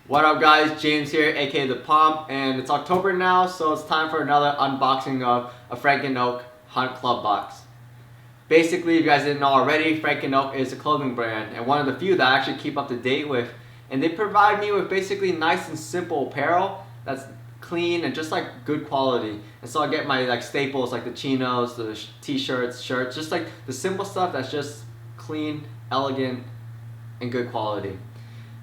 What up guys, James here, aka the Pomp, and it's October now, so it's time for another unboxing of a Frank & Oak Hunt Club box. Basically, if you guys didn't know already, Frank & Oak is a clothing brand, and one of the few that I actually keep up to date with, and they provide me with basically nice and simple apparel that's clean and just like good quality. And so I get my like staples like the chinos, the t-shirts, shirts, just like the simple stuff that's just clean, elegant, and good quality.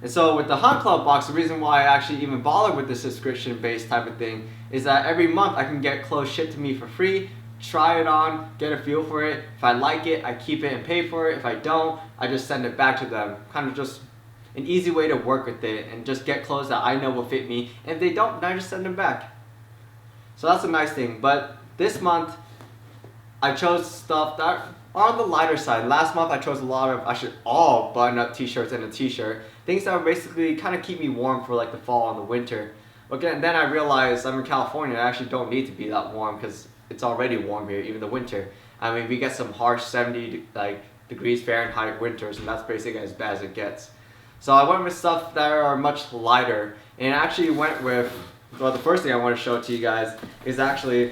And so with the Hunt Club box, the reason why I actually even bother with the subscription-based type of thing is that every month I can get clothes shipped to me for free, try it on, get a feel for it. If I like it, I keep it and pay for it. If I don't, I just send it back to them. Kind of just an easy way to work with it and just get clothes that I know will fit me. And if they don't, then I just send them back. So that's a nice thing. But this month, I chose stuff that are on the lighter side. Last month I chose a lot of, actually all button-up t-shirts and a t-shirt. Things that would basically kind of keep me warm for like the fall and the winter. But then I realized I'm in California, I actually don't need to be that warm because it's already warm here, even the winter. I mean, we get some harsh 70 degrees Fahrenheit winters, and that's basically as bad as it gets. So I went with stuff that are much lighter, and I actually went with, well, the first thing I want to show to you guys is actually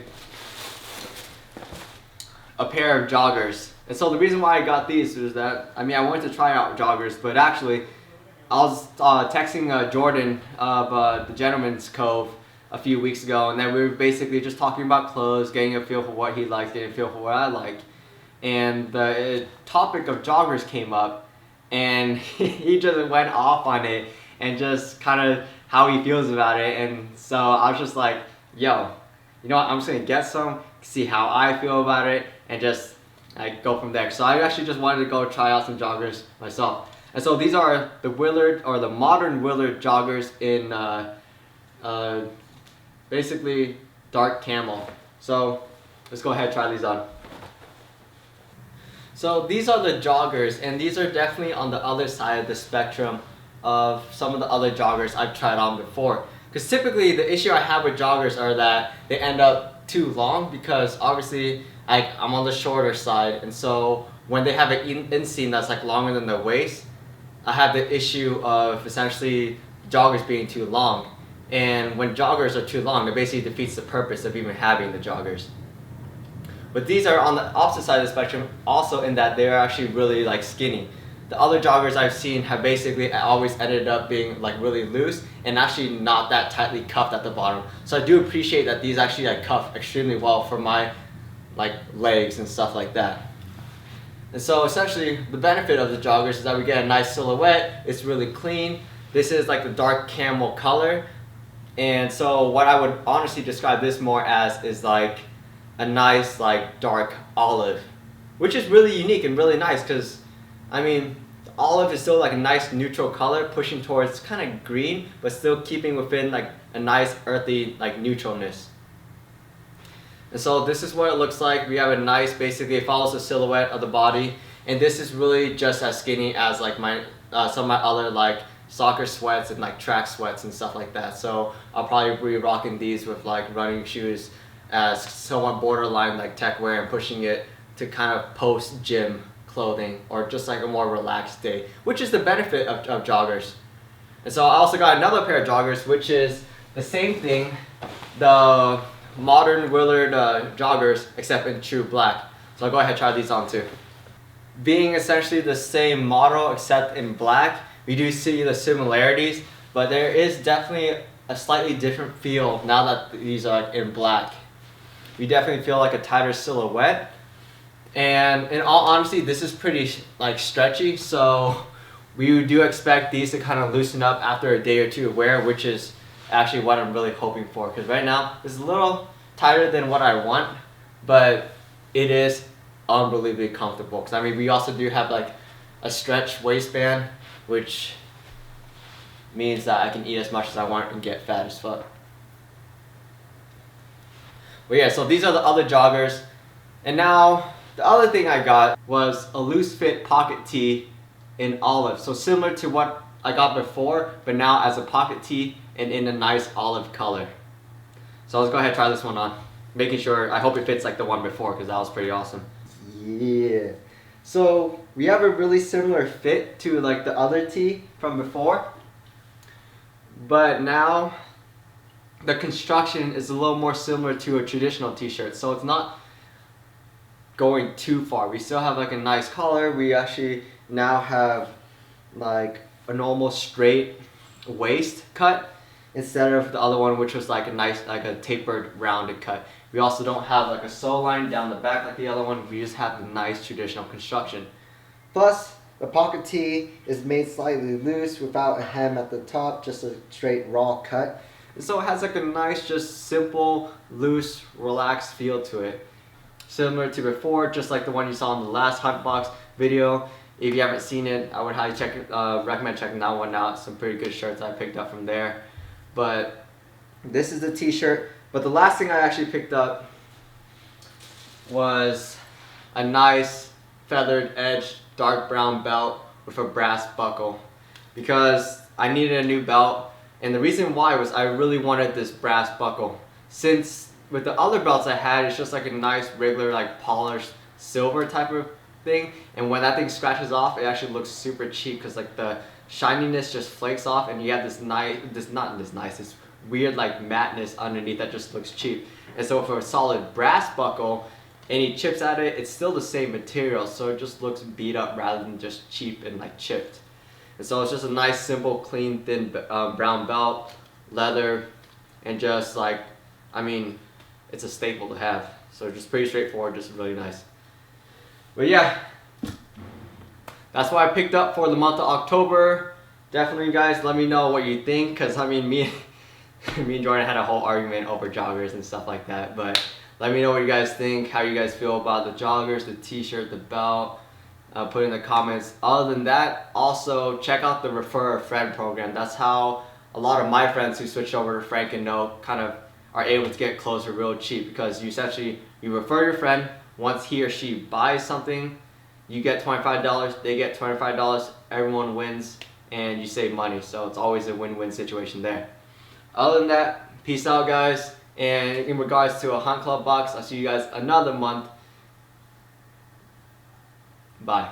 a pair of joggers. And so the reason why I got these is that, I mean, I wanted to try out joggers, but actually I was texting Jordan of the Gentleman's Cove a few weeks ago, and then we were basically just talking about clothes, getting a feel for what he likes, getting a feel for what I like. And the topic of joggers came up, and he just went off on it and just kind of how he feels about it. And so I was just like, yo, you know what, I'm just going to get some, see how I feel about it, and just go from there. So I actually just wanted to go try out some joggers myself. And so these are the Willard, or the modern Willard joggers in basically dark camel. So let's go ahead and try these on. So these are the joggers, and these are definitely on the other side of the spectrum of some of the other joggers I've tried on before. Because typically the issue I have with joggers are that they end up too long, because obviously I'm on the shorter side, and so when they have an inseam that's like longer than the waist, I have the issue of essentially joggers being too long. And when joggers are too long, it basically defeats the purpose of even having the joggers. But these are on the opposite side of the spectrum, also in that they're actually really like skinny. The other joggers I've seen have basically always ended up being like really loose and actually not that tightly cuffed at the bottom. So I do appreciate that these actually like cuff extremely well for my like legs and stuff like that. And so essentially the benefit of the joggers is that we get a nice silhouette. It's really clean. This is like the dark camel color. And so what I would honestly describe this more as is like a nice like dark olive, which is really unique and really nice, because I mean olive is still like a nice neutral color pushing towards kind of green, but still keeping within like a nice earthy like neutralness. And so this is what it looks like. We have a nice, basically it follows the silhouette of the body, and this is really just as skinny as like my some of my other like soccer sweats and like track sweats and stuff like that. So I'll probably be rocking these with like running shoes as somewhat borderline like tech wear, and pushing it to kind of post gym clothing or just like a more relaxed day, which is the benefit of joggers. And so I also got another pair of joggers, which is the same thing, the modern Willard joggers, except in true black. So I'll go ahead and try these on too. Being essentially the same model except in black, we do see the similarities, but there is definitely a slightly different feel now that these are in black. We definitely feel like a tighter silhouette, and in all honesty this is pretty like stretchy, so we do expect these to kind of loosen up after a day or two of wear, which is actually what I'm really hoping for, because right now it's a little tighter than what I want, but it is unbelievably comfortable. Because I mean we also do have like a stretch waistband, which means that I can eat as much as I want and get fat as fuck. But yeah, so these are the other joggers. And now the other thing I got was a loose fit pocket tee in olive. So similar to what I got before, but now as a pocket tee and in a nice olive color. So let's go ahead and try this one on. Making sure, I hope it fits like the one before, because that was pretty awesome. Yeah. So we have a really similar fit to like the other tee from before. but now the construction is a little more similar to a traditional t-shirt, so it's not going too far. We still have like a nice collar. We actually now have like an almost straight waist cut instead of the other one, which was like a nice, like a tapered rounded cut. We also don't have like a sew line down the back like the other one. We just have the nice traditional construction. Plus, the pocket tee is made slightly loose without a hem at the top, just a straight raw cut. And so it has like a nice, just simple, loose, relaxed feel to it. Similar to before, just like the one you saw in the last Hunt Box video. If you haven't seen it, I would highly recommend checking that one out. Some pretty good shirts I picked up from there. But this is the t-shirt. But the last thing I actually picked up was a nice feathered edge dark brown belt with a brass buckle, because I needed a new belt, and the reason why was I really wanted this brass buckle, since with the other belts I had, it's just like a nice regular like polished silver type of thing, and when that thing scratches off, it actually looks super cheap because like the shininess just flakes off, and you have this this weird like matteness underneath that just looks cheap. And so for a solid brass buckle, any chips at it, it's still the same material, so it just looks beat up rather than just cheap and like chipped. And so it's just a nice, simple, clean, thin brown belt, leather, and just like, I mean, it's a staple to have. So just pretty straightforward, just really nice. But yeah, that's what I picked up for the month of October. Definitely, guys, let me know what you think, because I mean, me and Jordan had a whole argument over joggers and stuff like that. But let me know what you guys think, how you guys feel about the joggers, the t-shirt, the belt. Put in the comments. Other than that, also check out the Refer a Friend program. That's how a lot of my friends who switched over to Frank and No kind of are able to get closer real cheap, because you essentially, you refer your friend, once he or she buys something, you get $25, they get $25, everyone wins, and you save money. So it's always a win-win situation there. Other than that, peace out, guys. And in regards to a Hunt Club box, I'll see you guys another month. Bye.